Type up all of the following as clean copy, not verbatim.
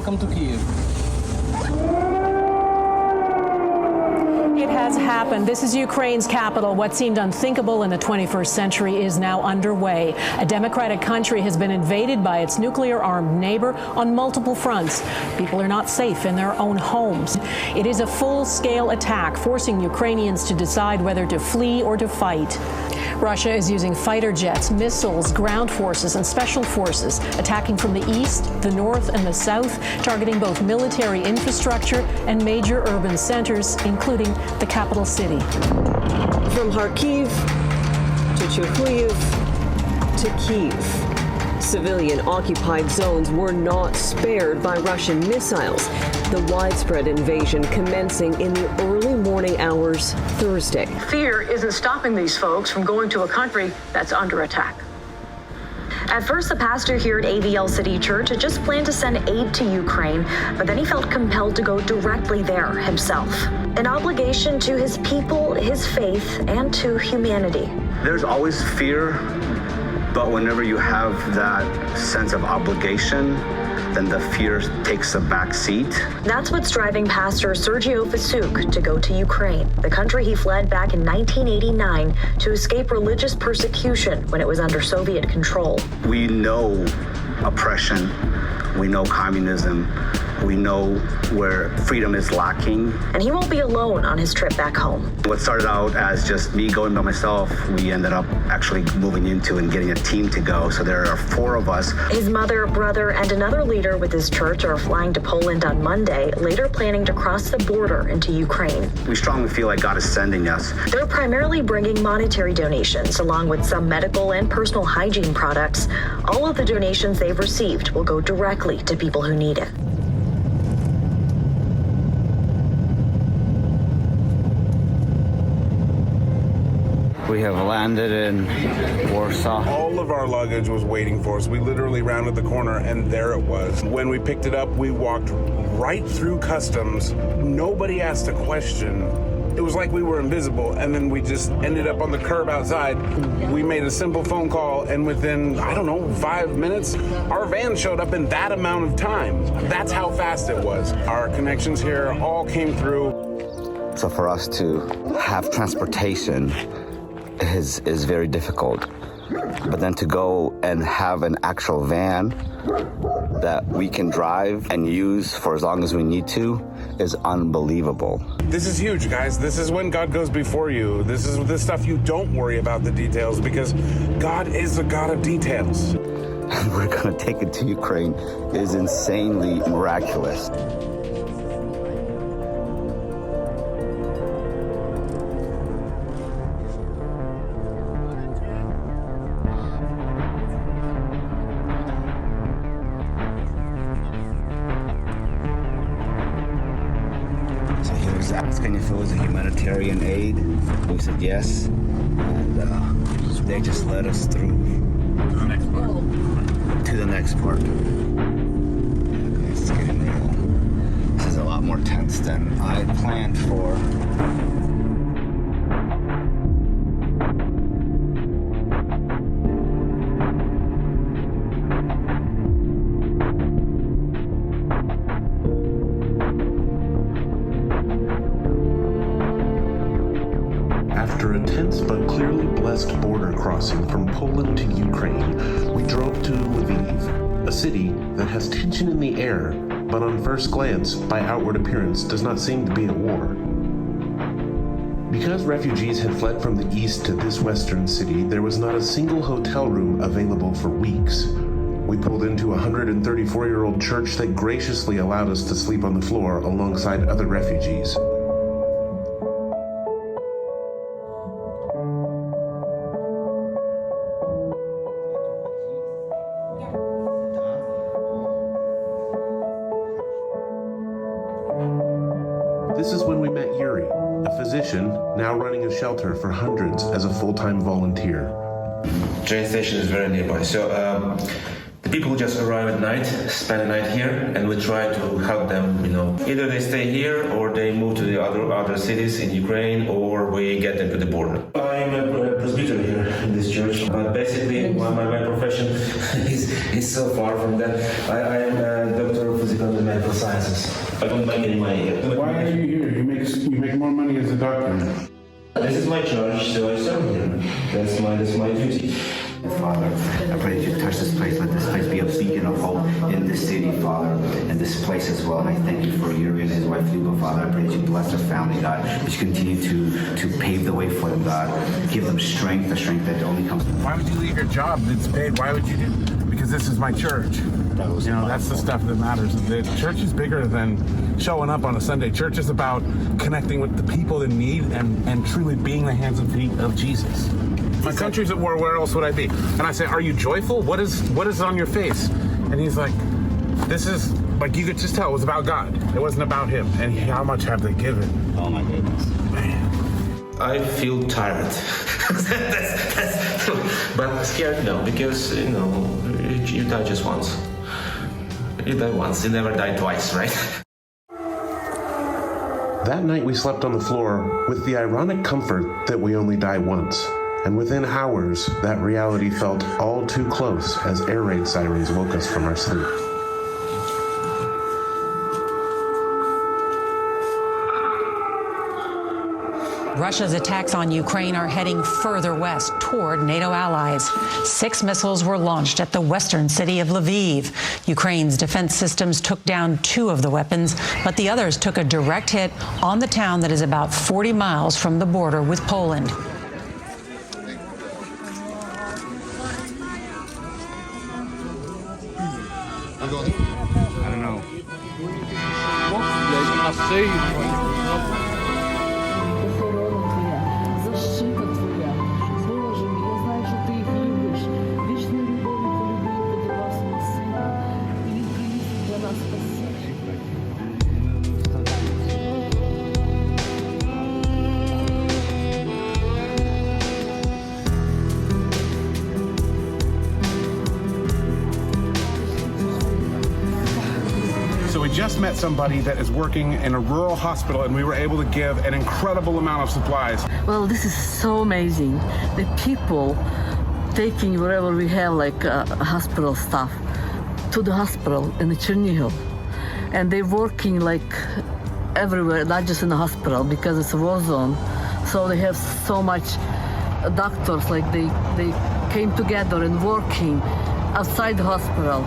welcome to Kyiv. It has happened. This is Ukraine's capital. What seemed unthinkable in the 21st century is now underway. A democratic country has been invaded by its nuclear-armed neighbor on multiple fronts. People are not safe in their own homes. It is a full-scale attack, forcing Ukrainians to decide whether to flee or to fight. Russia is using fighter jets, missiles, ground forces, and special forces, attacking from the east, the north, and the south, targeting both military infrastructure and major urban centers, including the capital city. From Kharkiv to Chernihiv to Kyiv, civilian-occupied zones were not spared by Russian missiles. The widespread invasion commencing in the early morning hours Thursday. Fear isn't stopping these folks from going to a country that's under attack. At first, the pastor here at AVL City Church had just planned to send aid to Ukraine, but then he felt compelled to go directly there himself. An obligation to his people, his faith, and to humanity. There's always fear, but whenever you have that sense of obligation, then the fear takes a back seat. That's what's driving Pastor Sergio to go to Ukraine, the country he fled back in 1989 to escape religious persecution when it was under Soviet control. We know oppression, we know communism, we know where freedom is lacking. And he won't be alone on his trip back home. What started out as just me going by myself, we ended up actually moving into and getting a team to go. So there are 4 of us. His mother, brother, and another leader with his church are flying to Poland on Monday, later planning to cross the border into Ukraine. We strongly feel like God is sending us. They're primarily bringing monetary donations, along with some medical and personal hygiene products. All of the donations they've received will go directly to people who need it. We have landed in Warsaw. All of our luggage was waiting for us. We literally rounded the corner and there it was. When we picked it up, we walked right through customs. Nobody asked a question. It was like we were invisible, and then we just ended up on the curb outside. We made a simple phone call, and within, 5 minutes, our van showed up in that amount of time. That's how fast it was. Our connections here all came through. So for us to have transportation is very difficult. But then to go and have an actual van that we can drive and use for as long as we need to is unbelievable. This is huge, guys. This is when God goes before you. This is the stuff you don't worry about the details, because God is a God of details. And we're gonna take it to Ukraine is insanely miraculous. Asking if it was a humanitarian aid. We said yes, and they just led us through to the next part. It's getting real. This is a lot more tense than I planned for. After a tense but clearly blessed border crossing from Poland to Ukraine, we drove to Lviv, a city that has tension in the air, but on first glance, by outward appearance, does not seem to be at war. Because refugees had fled from the east to this western city, there was not a single hotel room available for weeks. We pulled into a 134-year-old church that graciously allowed us to sleep on the floor alongside other refugees. This is when we met Yury, a physician now running a shelter for hundreds as a full-time volunteer. Train station is very nearby. So the People just arrive at night, spend a night here, and we try to help them, Either they stay here or they move to the other cities in Ukraine, or we get them to the border. I'm a presbyter here in this church, but basically my profession is so far from that. I am a doctor of physical and medical sciences. I don't make any money here. Why are you here? You make more money as a doctor. This is my church, so I serve here. That's my duty. Father, I pray that you touch this place. Let this place be a beacon of hope in this city, Father, and this place as well. And I thank you for Yury and his wife, Luba, Father. I pray that you bless their family, God. That you continue to pave the way for them, God. Give them strength, the strength that only comes from. Why would you leave your job that's paid? Why would you do? Because this is my church. That's the stuff that matters. The church is bigger than showing up on a Sunday. Church is about connecting with the people in need and truly being the hands and feet of Jesus. My country's at war, where else would I be? And I say, are you joyful? What is on your face? And he's like, this is, like, you could just tell it was about God. It wasn't about him. And how much have they given? Oh my goodness. Man. I feel tired. But scared, no, because, you die just once. You die once, you never die twice, right? That night we slept on the floor with the ironic comfort that we only die once. And within hours, that reality felt all too close as air raid sirens woke us from our sleep. Russia's attacks on Ukraine are heading further west toward NATO allies. 6 missiles were launched at the western city of Lviv. Ukraine's defense systems took down 2 of the weapons, but the others took a direct hit on the town that is about 40 miles from the border with Poland. I don't know. Just met somebody that is working in a rural hospital, and we were able to give an incredible amount of supplies. Well, this is so amazing. The people taking wherever we have like hospital stuff to the hospital in the Chernihiv, and they're working like everywhere, not just in the hospital because it's a war zone. So they have so much doctors, like they came together and working outside the hospital.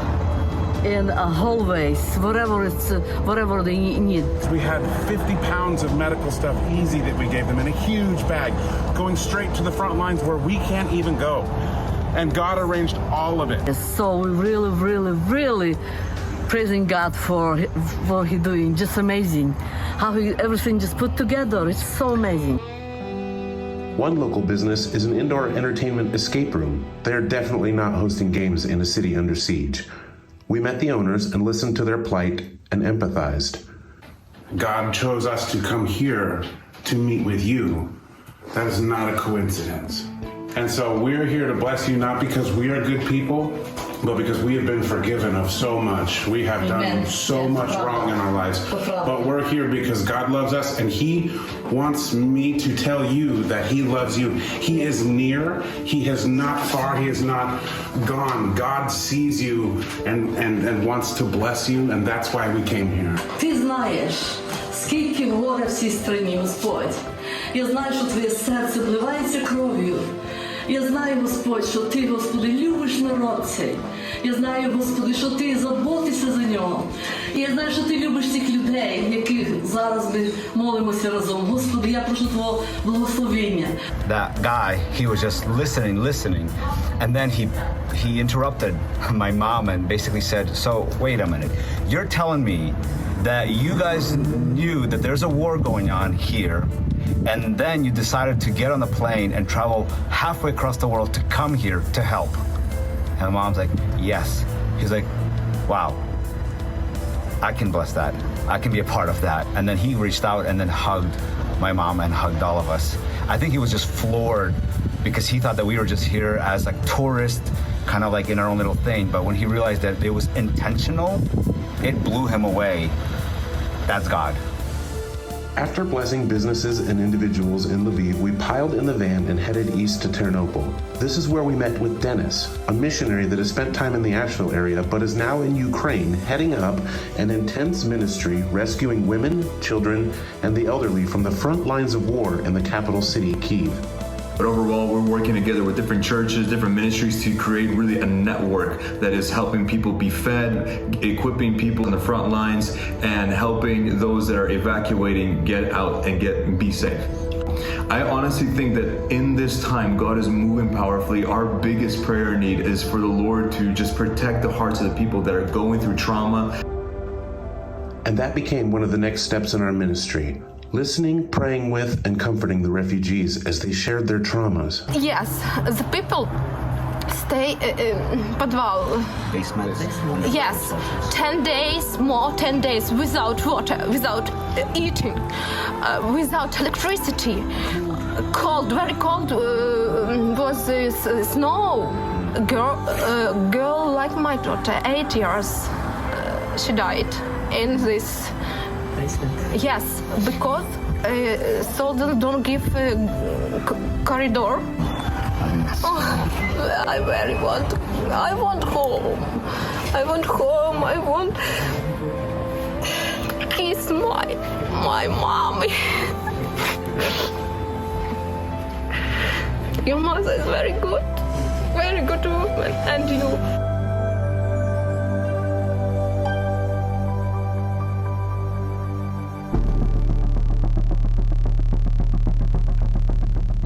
In hallways, whatever they need. We had 50 pounds of medical stuff easy that we gave them in a huge bag, going straight to the front lines where we can't even go. And God arranged all of it. So we really praising God for what He's doing. Just amazing. How everything just put together. It's so amazing. One local business is an indoor entertainment escape room. They're definitely not hosting games in a city under siege. We met the owners and listened to their plight and empathized. God chose us to come here to meet with you. That is not a coincidence. And so we're here to bless you, not because we are good people, but because we have been forgiven of so much. We have done so much wrong in our lives. But we're here because God loves us, and He wants me to tell you that He loves you. He is near. He is not far. He is not gone. God sees you and wants to bless you, and that's why we came here. Ти знаєш, скільки горе в цій страні, Господь. Я знаю, що твоє серце вливається кров'ю. Я знаю, Господь, що Ти, Господи, любиш народ цей. Я знаю, Господи, що Ти заботишся за нього. І я знаю, що Ти любиш цих людей, яких зараз ми молимося разом. Господи, я прошу Твого благословення. That guy, he was just listening. And then he interrupted my mom and basically said, so wait a minute, you're telling me that you guys knew that there's a war going on here, and then you decided to get on the plane and travel halfway across the world to come here to help. And mom's like, yes. He's like, wow, I can bless that. I can be a part of that. And then he reached out and then hugged my mom and hugged all of us. I think he was just floored because he thought that we were just here as like tourists, kind of like in our own little thing. But when he realized that it was intentional, it blew him away. That's God. After blessing businesses and individuals in Lviv, we piled in the van and headed east to Ternopil. This is where we met with Dennis, a missionary that has spent time in the Asheville area but is now in Ukraine, heading up an intense ministry rescuing women, children, and the elderly from the front lines of war in the capital city, Kyiv. But overall, we're working together with different churches, different ministries to create really a network that is helping people be fed, equipping people on the front lines, and helping those that are evacuating get out and be safe. I honestly think that in this time, God is moving powerfully. Our biggest prayer need is for the Lord to just protect the hearts of the people that are going through trauma. And that became one of the next steps in our ministry. Listening, praying with, and comforting the refugees as they shared their traumas. Yes, the people stay in подвал. Basement. Yes, 10 days without water, without eating, without electricity. Cold, very cold was snow. Girl like my daughter, 8 years, she died in this. Yes, because soldiers don't give corridor. Oh, I very want home. I want home. I want kiss my mommy. Your mother is very good woman, and you.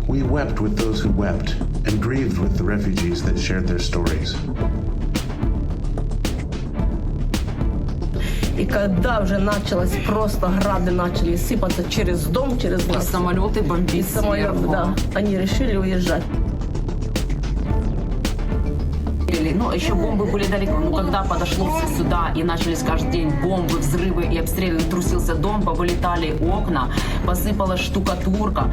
We wept with those who wept and grieved with the refugees that shared their stories. И когда уже началось, просто грады начали сыпаться через дом, через нас. И самолеты бомбить. И самолеты, да. Они решили уезжать. Но еще бомбы были далеко. Но когда подошло все сюда и начались каждый день бомбы, взрывы и обстрелы, трусился дом, повылетали окна, посыпалась штукатурка.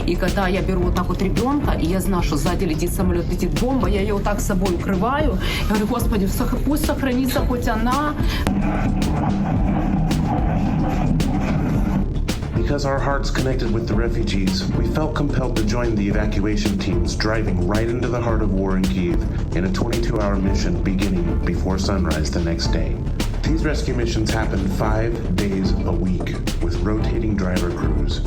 И когда я беру вот так вот ребенка, и я знаю, что сзади летит самолет, летит бомба, я ее вот так с собой укрываю. Я говорю, Господи, пусть сохранится хоть она. Because our hearts connected with the refugees, we felt compelled to join the evacuation teams driving right into the heart of war in Kyiv in a 22-hour mission beginning before sunrise the next day. These rescue missions happen 5 days a week with rotating driver crews.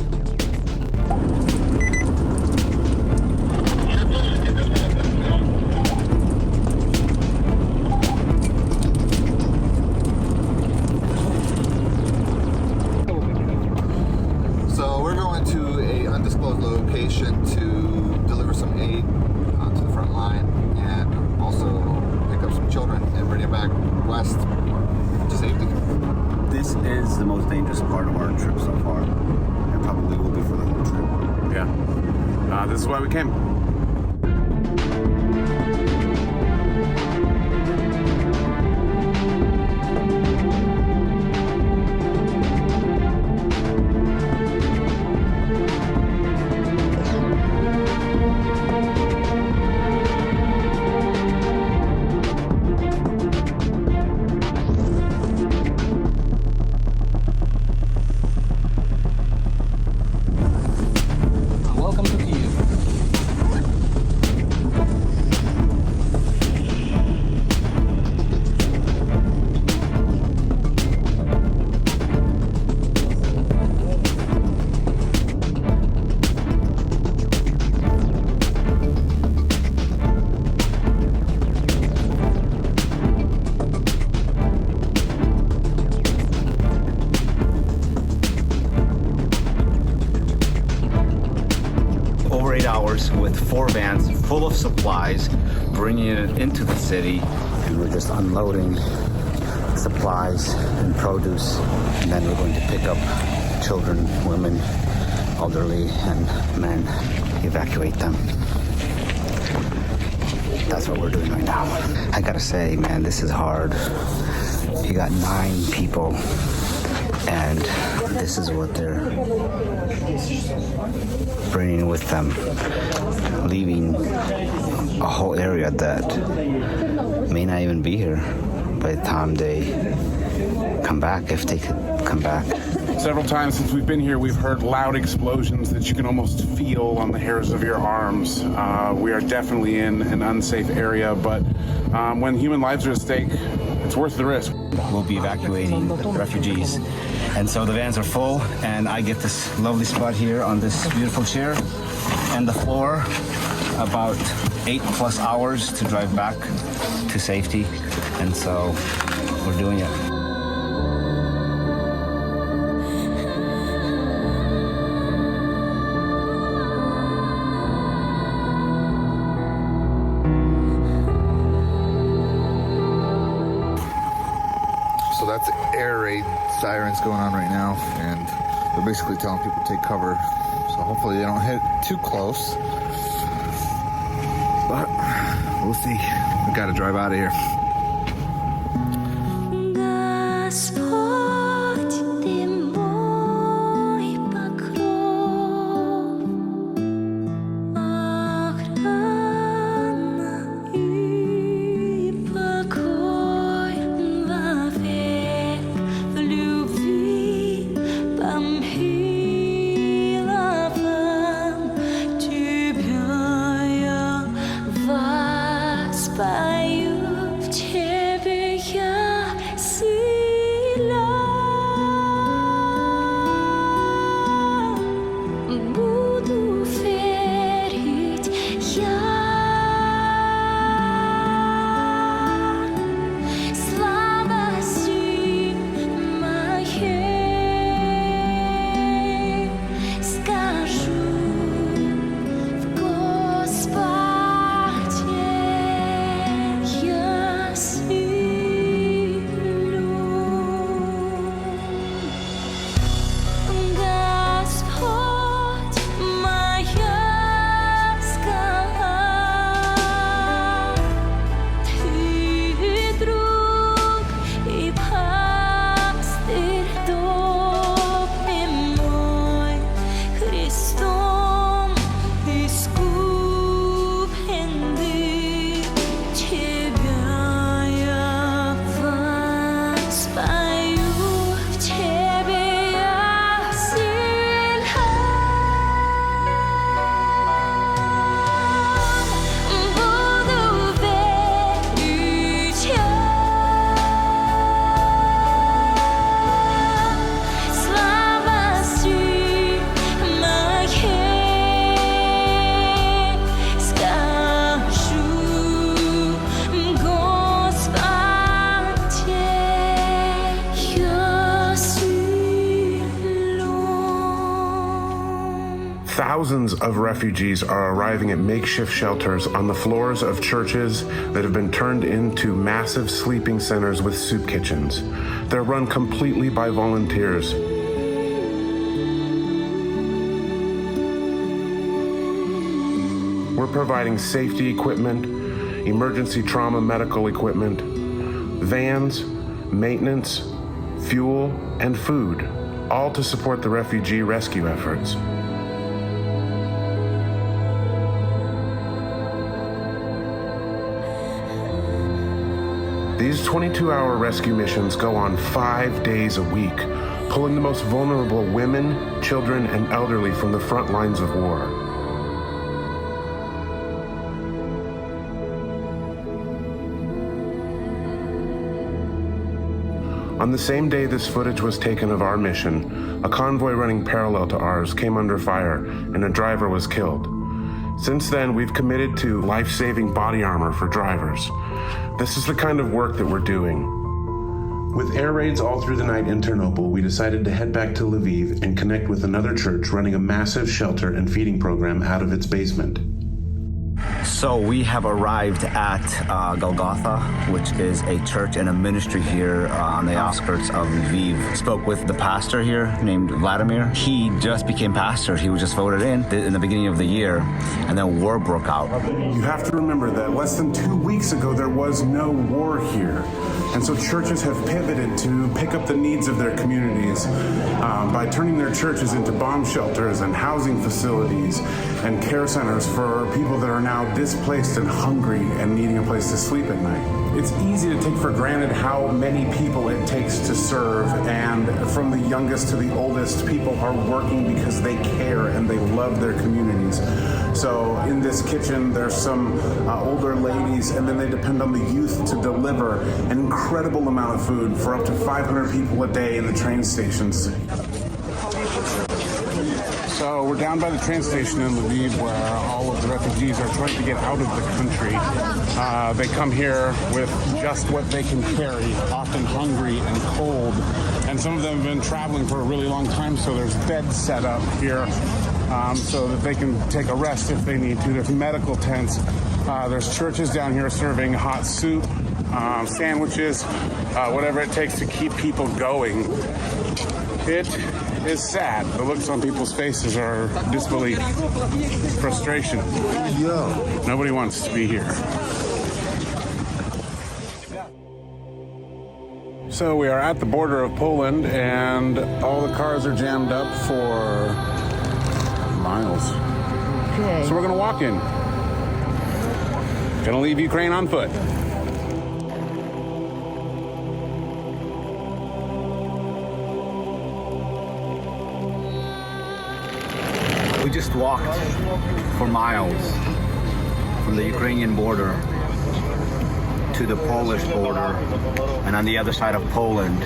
So we're going to an undisclosed location to deliver some aid to the front line and also pick up some children and bring it back west to safety. This is the most dangerous part of our trip so far, and probably will be for the whole trip. Yeah. This is why we came. With 4 vans full of supplies, bringing it into the city, and we're just unloading supplies and produce, and then we're going to pick up children, women, elderly, and men, evacuate them. That's what we're doing right now. I gotta say, man, this is hard. You got 9 people, and this is what they're bringing with them, leaving a whole area that may not even be here by the time they come back, if they could come back. Several times since we've been here, we've heard loud explosions that you can almost feel on the hairs of your arms. We are definitely in an unsafe area, but when human lives are at stake, it's worth the risk. We'll be evacuating refugees. And so the vans are full, and I get this lovely spot here on this beautiful chair and the floor, about 8+ hours to drive back to safety. And so we're doing it. So that's air raid sirens going on right now, and they're basically telling people to take cover. So hopefully they don't hit too close. But we'll see. We gotta drive out of here. Thousands of refugees are arriving at makeshift shelters on the floors of churches that have been turned into massive sleeping centers with soup kitchens. They're run completely by volunteers. We're providing safety equipment, emergency trauma medical equipment, vans, maintenance, fuel, and food, all to support the refugee rescue efforts. These 22-hour rescue missions go on 5 days a week, pulling the most vulnerable women, children, and elderly from the front lines of war. On the same day this footage was taken of our mission, a convoy running parallel to ours came under fire and a driver was killed. Since then, we've committed to life-saving body armor for drivers. This is the kind of work that we're doing. With air raids all through the night in Ternopil, we decided to head back to Lviv and connect with another church running a massive shelter and feeding program out of its basement. So we have arrived at Golgotha, which is a church and a ministry here on the outskirts of Lviv. Spoke with the pastor here named Vladimir. He just became pastor. He was just voted in the beginning of the year, and then war broke out. You have to remember that less than 2 weeks ago, there was no war here. And so churches have pivoted to pick up the needs of their communities by turning their churches into bomb shelters and housing facilities and care centers for people that are now displaced and hungry and needing a place to sleep at night. It's easy to take for granted how many people it takes to serve, and from the youngest to the oldest, people are working because they care and they love their communities. So in this kitchen, there's some older ladies, and then they depend on the youth to deliver an incredible amount of food for up to 500 people a day in the train stations. So we're down by the train station in Lviv, where all of the refugees are trying to get out of the country. They come here with just what they can carry, often hungry and cold. And some of them have been traveling for a really long time, so there's beds set up here so that they can take a rest if they need to. There's medical tents. There's churches down here serving hot soup, sandwiches, whatever it takes to keep people going. It is sad. The looks on people's faces are disbelief, frustration. Nobody wants to be here. So we are at the border of Poland, and all the cars are jammed up for miles. Okay. So we're going to walk in. Going to leave Ukraine on foot. We just walked for miles from the Ukrainian border to the Polish border and on the other side of Poland.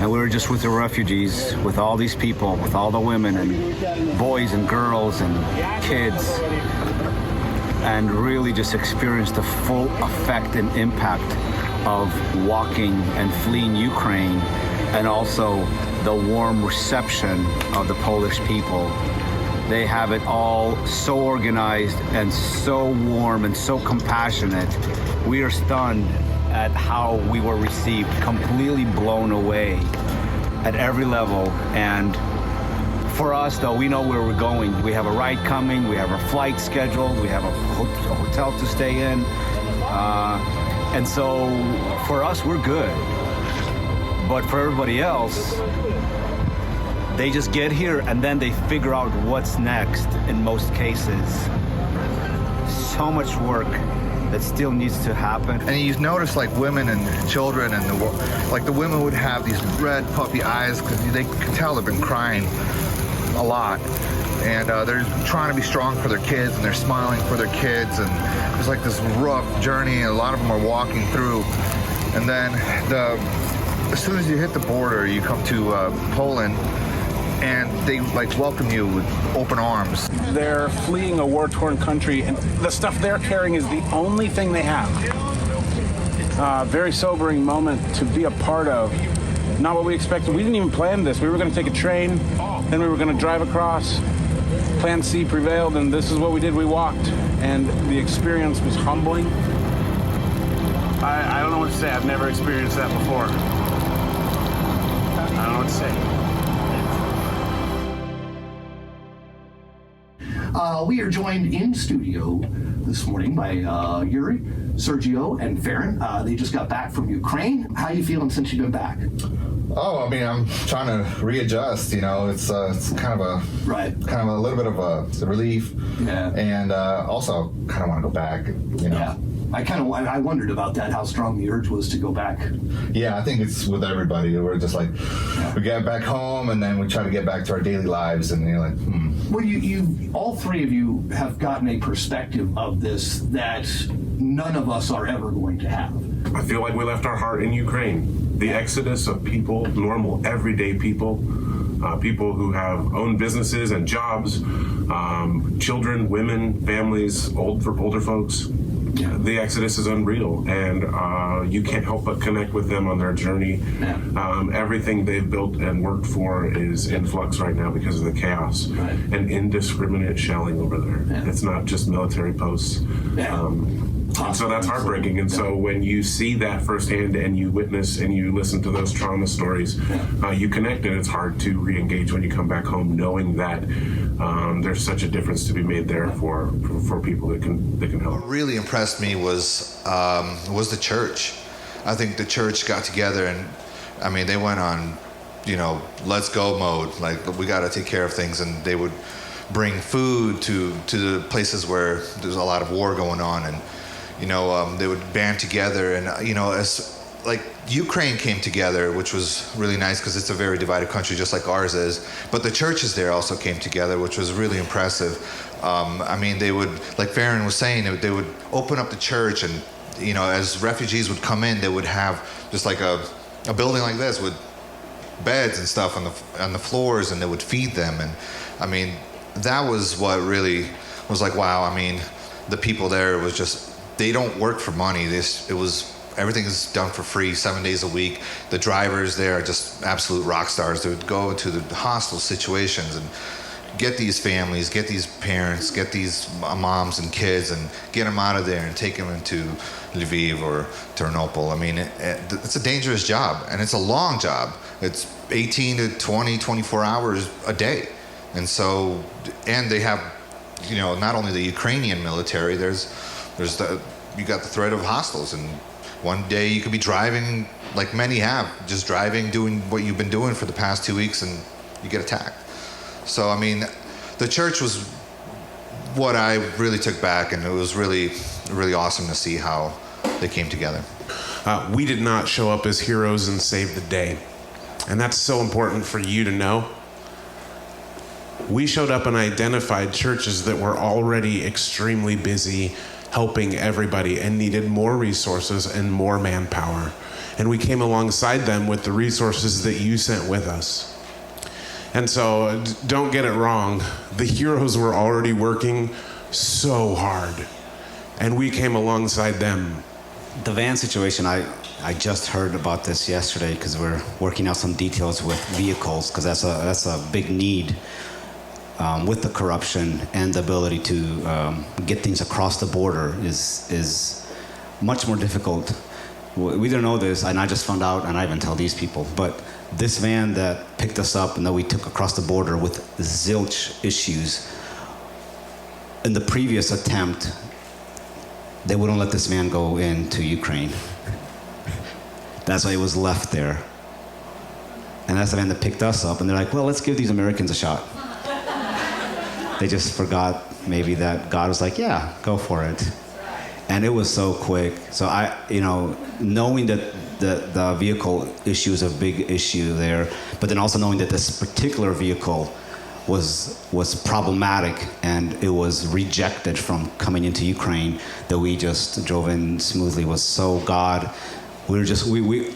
And we were just with the refugees, with all these people, with all the women and boys and girls and kids, and really just experienced the full effect and impact of walking and fleeing Ukraine, and also the warm reception of the Polish people. They have it all so organized and so warm and so compassionate. We are stunned at how we were received, completely blown away at every level. And for us, though, we know where we're going. We have a ride coming, we have a flight scheduled, we have a hotel to stay in. And so for us, we're good. But for everybody else, they just get here and then they figure out what's next in most cases. So much work that still needs to happen. And you notice like women and children, and the women would have these red puppy eyes because they could tell they've been crying a lot. And they're trying to be strong for their kids, and they're smiling for their kids. And it's like this rough journey, and a lot of them are walking through. And then as soon as you hit the border, you come to Poland, and they like welcome you with open arms. They're fleeing a war-torn country, and the stuff they're carrying is the only thing they have. Very sobering moment to be a part of. Not what we expected. We didn't even plan this. We were going to take a train, then we were going to drive across. Plan C prevailed, and this is what we did. We walked, and the experience was humbling. I don't know what to say. I've never experienced that before. I don't know what to say. We are joined in studio this morning by Yury, Sergio, and Ferrin. They just got back from Ukraine. How are you feeling since you've been back? Oh, I mean, I'm trying to readjust. You know, it's kind of a little bit of a relief. Yeah. And also, kind of want to go back. You know. Yeah. I wondered about that, how strong the urge was to go back. Yeah, I think it's with everybody. We're just like, we get back home, and then we try to get back to our daily lives, and you're like, Well, you all three of you have gotten a perspective of this that none of us are ever going to have. I feel like we left our heart in Ukraine. The exodus of people, normal, everyday people, people who have own businesses and jobs, children, women, families, older folks. Yeah. The exodus is unreal, and you can't help but connect with them on their journey. Yeah. Everything they've built and worked for is in flux right now because of the chaos and indiscriminate shelling over there. Yeah. It's not just military posts. Yeah. And so that's heartbreaking. And so when you see that firsthand and you witness and you listen to those trauma stories, you connect, and it's hard to re-engage when you come back home, knowing that there's such a difference to be made there for people that can help. What really impressed me was the church. I think the church got together and, I mean, they went on, let's go mode. Like, we got to take care of things. And they would bring food to the places where there's a lot of war going on. And, they would band together. And, as like Ukraine came together, which was really nice because it's a very divided country, just like ours is. But the churches there also came together, which was really impressive. I mean, they would, like Ferrin was saying, they would open up the church and, as refugees would come in, they would have just like a building like this with beds and stuff on the floors, and they would feed them. And I mean, that was what really was like, wow. I mean, the people there was just, they don't work for money. Everything is done for free, 7 days a week. The drivers there are just absolute rock stars. They would go into the hostile situations and get these families, get these parents, get these moms and kids, and get them out of there and take them into Lviv or Ternopil. I mean, it's a dangerous job, and it's a long job. It's 18 to 20, 24 hours a day. And so, and they have, not only the Ukrainian military, you got the threat of hostiles. And one day you could be driving, like many have, just driving, doing what you've been doing for the past 2 weeks, and you get attacked. So, I mean, the church was what I really took back, and it was really, really awesome to see how they came together. We did not show up as heroes and save the day. And that's so important for you to know. We showed up and identified churches that were already extremely busy helping everybody and needed more resources and more manpower. And we came alongside them with the resources that you sent with us. And so don't get it wrong. The heroes were already working so hard, and we came alongside them. The van situation, I just heard about this yesterday because we're working out some details with vehicles, because that's a big need with the corruption, and the ability to get things across the border is much more difficult. We didn't know this, and I just found out, and I didn't tell these people, but this van that picked us up and that we took across the border with zilch issues, in the previous attempt, they wouldn't let this van go into Ukraine. That's why it was left there. And that's the van that picked us up, and they're like, well, let's give these Americans a shot. They just forgot maybe that God was like, yeah, go for it. And it was so quick. So knowing that the vehicle issue is a big issue there, but then also knowing that this particular vehicle was problematic and it was rejected from coming into Ukraine, that we just drove in smoothly was so God.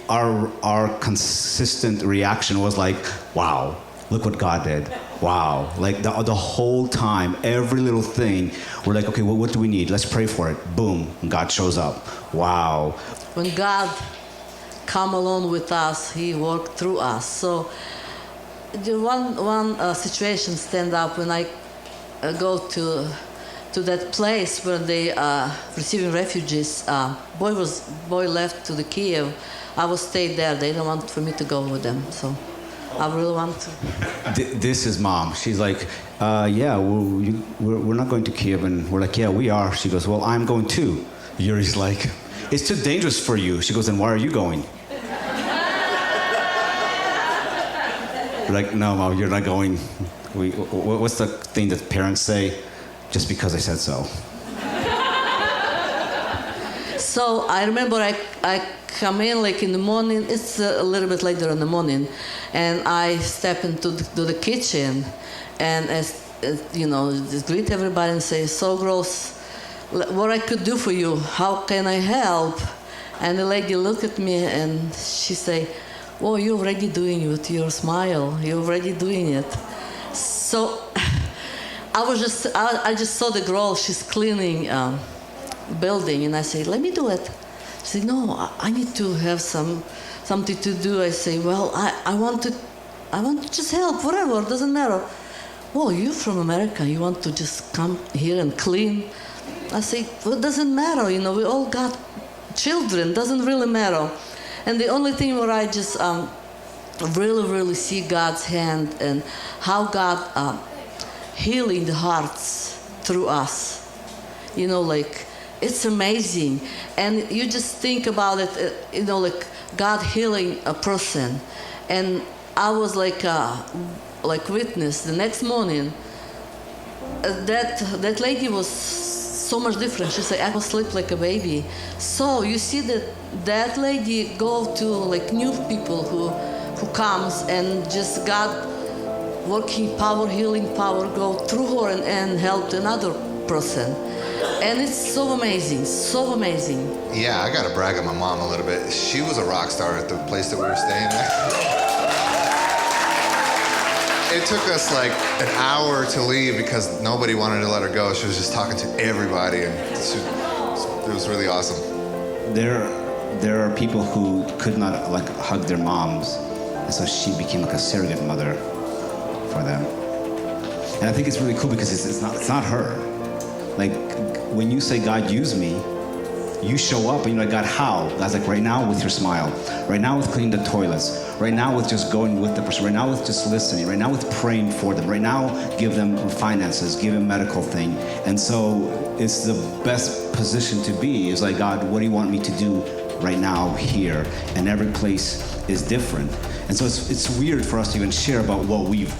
Our consistent reaction was like, wow, look what God did. Wow. Like the whole time, every little thing, we're like, okay, well, what do we need? Let's pray for it. Boom. And God shows up. Wow. When God come along with us, he worked through us. So one situation stand up when I go to that place where they are receiving refugees. Boy left to the Kiev. I will stay there. They don't want for me to go with them. So I really want to. This is mom. She's like, yeah, we're not going to Kiev. And we're like, yeah, we are. She goes, well, I'm going too. Yury's like, it's too dangerous for you. She goes, then why are you going? We're like, no, Mom, you're not going. What's the thing that parents say? Just because I said so. So I remember I come in like in the morning. It's a little bit later in the morning, and I step into the kitchen, and just greet everybody and say, "So gross, what I could do for you? How can I help?" And the lady looked at me and she say, "Oh, you're already doing it with your smile. You're already doing it." So I just saw the girl. She's cleaning building, and I say, "Let me do it." She said, "No, I need to have something to do." I say, "Well, I want to just help. Whatever, doesn't matter." "Well, you're from America. You want to just come here and clean?" I say, "Well, it doesn't matter. We all got children. Doesn't really matter." And the only thing where I just really, really see God's hand and how God healing the hearts through us. It's amazing. And you just think about it, like God healing a person. And I was like witness. The next morning, that lady was so much different. She said, I will sleep like a baby. So you see that lady go to like new people who comes, and just God working power, healing power, go through her and help another person. And it's so amazing, so amazing. Yeah, I gotta brag on my mom a little bit. She was a rock star at the place that we were staying at. It took us like an hour to leave because nobody wanted to let her go. She was just talking to everybody, and it was really awesome. There are people who could not like hug their moms, and so she became like a surrogate mother for them. And I think it's really cool because it's not her. Like when you say God use me, you show up and you're like, God, how? God's like, right now with your smile, right now with cleaning the toilets, right now with just going with the person, right now with just listening, right now with praying for them, right now give them finances, give them medical thing. And so it's the best position to be is like, God, what do you want me to do right now here? And every place is different. And so it's weird for us to even share about what we've,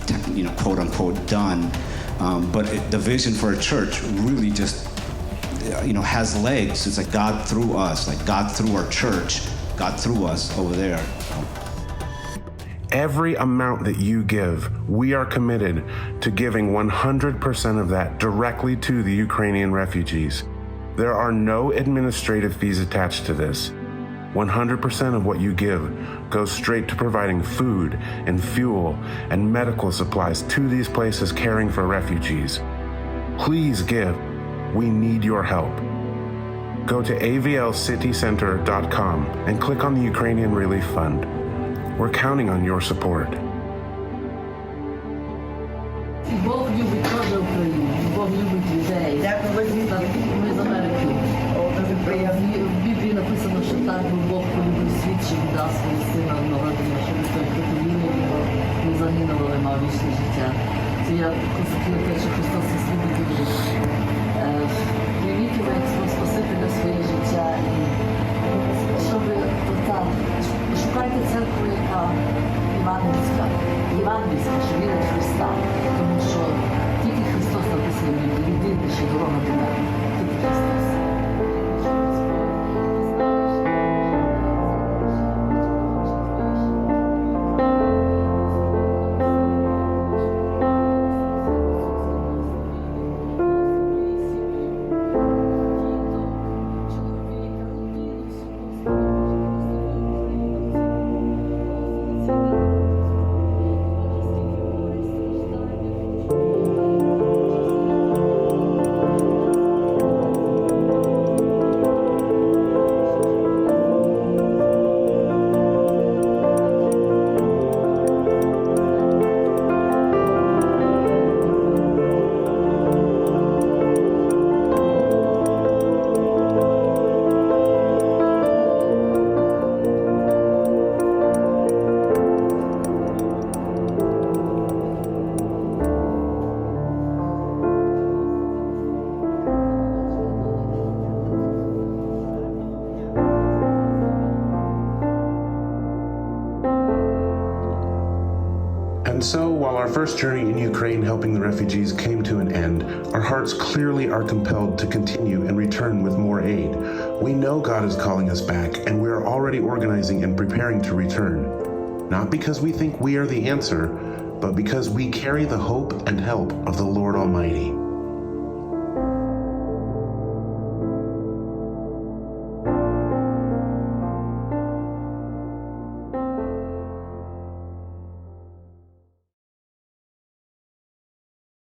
quote unquote, done. But the vision for a church really just, has legs. It's like God through us, like God through our church, God through us over there. Every amount that you give, we are committed to giving 100% of that directly to the Ukrainian refugees. There are no administrative fees attached to this. 100% of what you give goes straight to providing food and fuel and medical supplies to these places caring for refugees. Please give. We need your help. Go to avlcitycenter.com and click on the Ukrainian Relief Fund. We're counting on your support. Бог любить теж Україну, Бог любить людей. Ми з Америки. В Біблії написано, що так би Бог полюбив світ, що віддав свого сина однородного, щоб той, хто повірив його, не загинув, але мав вічне життя. Це я констатую те, що Христос нас любить дуже. Прийміть його як свого Спасителя своє життя. І щоб шукайте церкву, яка євангельська, що вірить в Христа. Тому що тільки Христос написаний в Біблії, єдиний, що дорога до мене. Тільки Христос. So, while our first journey in Ukraine helping the refugees came to an end, our hearts clearly are compelled to continue and return with more aid. We know God is calling us back, and we are already organizing and preparing to return. Not because we think we are the answer, but because we carry the hope and help of the Lord Almighty.